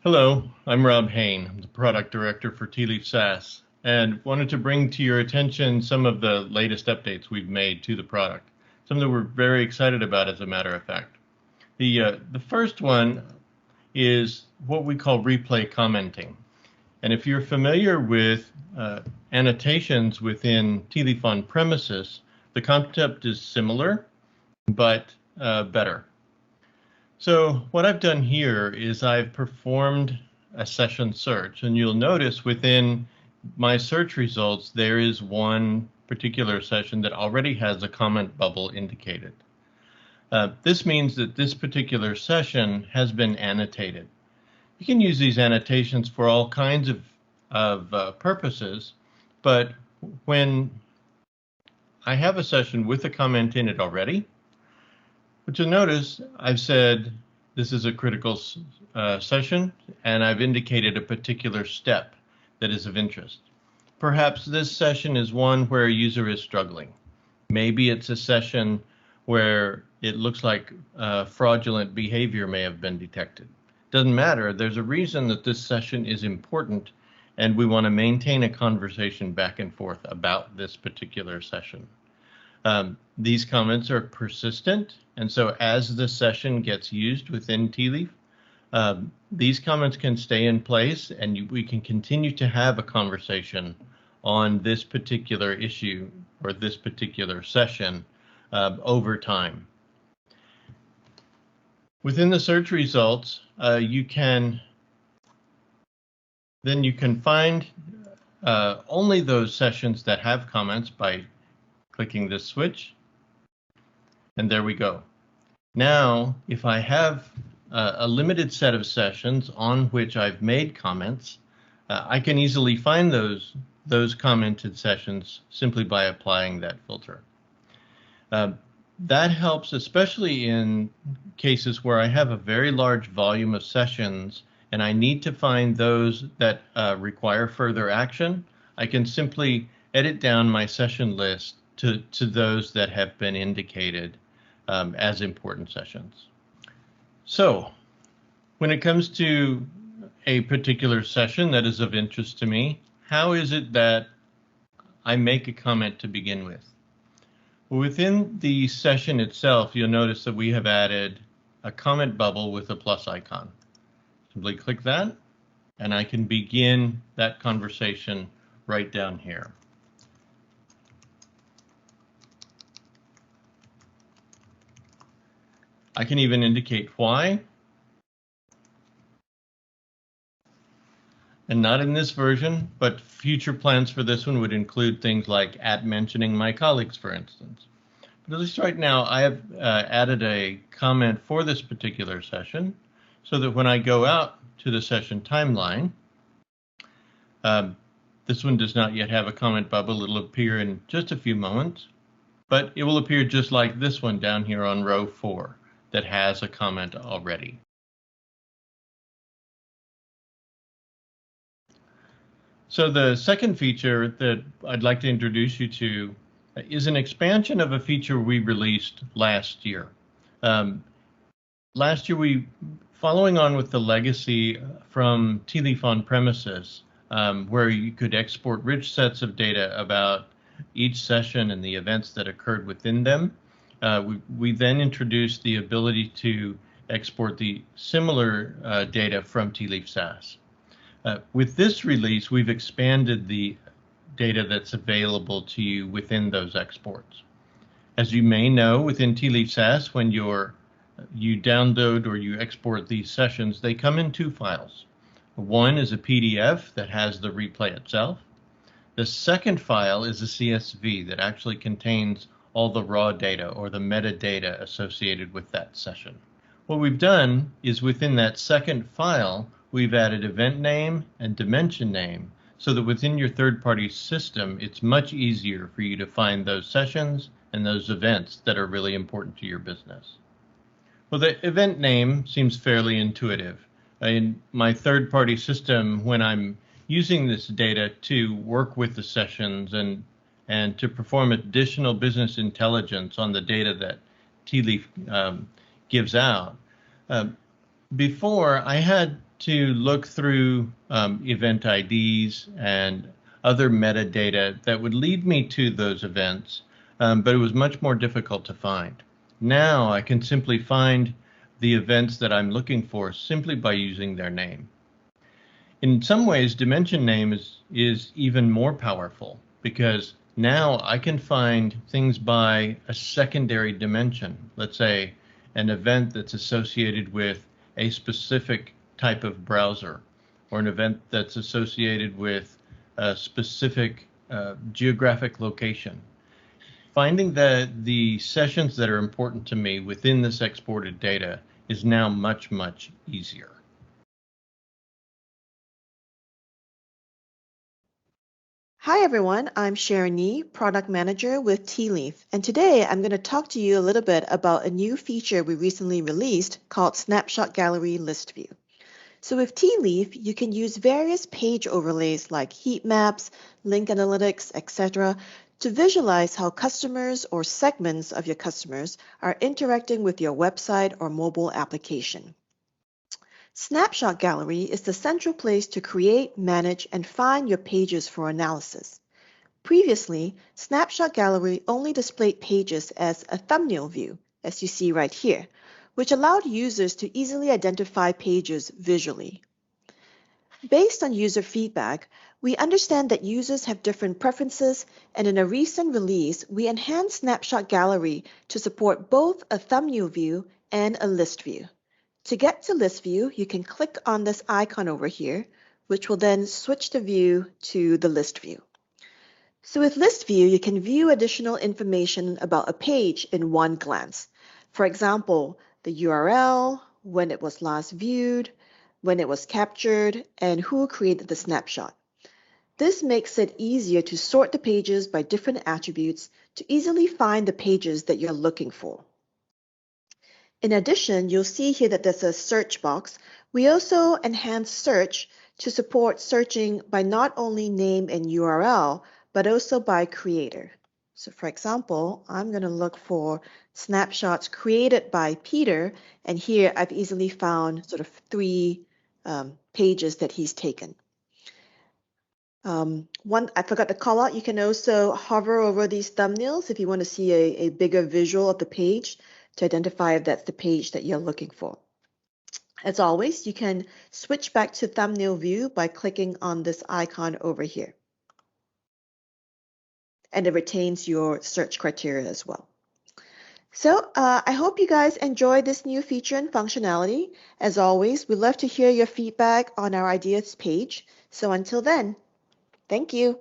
Hello, I'm Rob Hain. I'm the product director for Tealeaf SaaS and wanted to bring to your attention some of the latest updates we've made to the product, some that we're very excited about, as a matter of fact. The first one is what we call replay commenting. And if you're familiar with annotations within Tealeaf on premises, the concept is similar, but better. So what I've done here is I've performed a session search, and you'll notice within my search results there is one particular session that already has a comment bubble indicated. This means that this particular session has been annotated. You can use these annotations for all kinds of purposes, but when I have a session with a comment in it already, but you'll notice I've said this is a critical session, and I've indicated a particular step that is of interest. Perhaps this session is one where a user is struggling. Maybe it's a session where it looks like fraudulent behavior may have been detected. Doesn't matter. There's a reason that this session is important, and we want to maintain a conversation back and forth about this particular session. These comments are persistent, and so as the session gets used within Tealeaf, these comments can stay in place, and we can continue to have a conversation on this particular issue or this particular session over time. Within the search results, you can find only those sessions that have comments by clicking this switch, and there we go. Now, if I have a limited set of sessions on which I've made comments, I can easily find those commented sessions simply by applying that filter. That helps especially in cases where I have a very large volume of sessions and I need to find those that require further action. I can simply edit down my session list to those that have been indicated as important sessions. So when it comes to a particular session that is of interest to me, how is it that I make a comment to begin with? Well, within the session itself, you'll notice that we have added a comment bubble with a plus icon. Simply click that, and I can begin that conversation right down here. I can even indicate why. And not in this version, but future plans for this one would include things like mentioning my colleagues, for instance. But at least right now, I have added a comment for this particular session so that when I go out to the session timeline, this one does not yet have a comment bubble. It'll appear in just a few moments, but it will appear just like this one down here on row 4 that has a comment already. So the second feature that I'd like to introduce you to is an expansion of a feature we released last year. Last year, following on with the legacy from Tealeaf on premises, where you could export rich sets of data about each session and the events that occurred within them, we then introduced the ability to export the similar data from Tealeaf SaaS. With this release, we've expanded the data that's available to you within those exports. As you may know, within Tealeaf SaaS, when you download or you export these sessions, they come in 2 files. One is a PDF that has the replay itself. The second file is a CSV that actually contains all the raw data or the metadata associated with that session. What we've done is within that second file, we've added event name and dimension name so that within your third-party system, it's much easier for you to find those sessions and those events that are really important to your business. Well, the event name seems fairly intuitive. In my third-party system, when I'm using this data to work with the sessions and to perform additional business intelligence on the data that Tealeaf gives out, before I had to look through event IDs and other metadata that would lead me to those events, but it was much more difficult to find. Now I can simply find the events that I'm looking for simply by using their name. In some ways, dimension name is even more powerful because now I can find things by a secondary dimension. Let's say an event that's associated with a specific type of browser, or an event that's associated with a specific geographic location. Finding the sessions that are important to me within this exported data is now much, much easier. Hi everyone, I'm Sharon Yee, Product Manager with Tealeaf, and today I'm going to talk to you a little bit about a new feature we recently released called Snapshot Gallery List View. So with Tealeaf, you can use various page overlays like heat maps, link analytics, etc. to visualize how customers or segments of your customers are interacting with your website or mobile application. Snapshot Gallery is the central place to create, manage, and find your pages for analysis. Previously, Snapshot Gallery only displayed pages as a thumbnail view, as you see right here, which allowed users to easily identify pages visually. Based on user feedback, we understand that users have different preferences, and in a recent release, we enhanced Snapshot Gallery to support both a thumbnail view and a list view. To get to list view, you can click on this icon over here, which will then switch the view to the list view. So with list view, you can view additional information about a page in one glance. For example, the URL, when it was last viewed, when it was captured, and who created the snapshot. This makes it easier to sort the pages by different attributes to easily find the pages that you're looking for. In addition, you'll see here that there's a search box. We also enhanced search to support searching by not only name and URL, but also by creator. So for example, I'm going to look for snapshots created by Peter, and here I've easily found sort of 3 pages that he's taken. One, I forgot to call out, you can also hover over these thumbnails if you want to see a bigger visual of the page to identify if that's the page that you're looking for. As always, you can switch back to thumbnail view by clicking on this icon over here. And it retains your search criteria as well. So I hope you guys enjoyed this new feature and functionality. As always, we'd love to hear your feedback on our ideas page. So until then, thank you.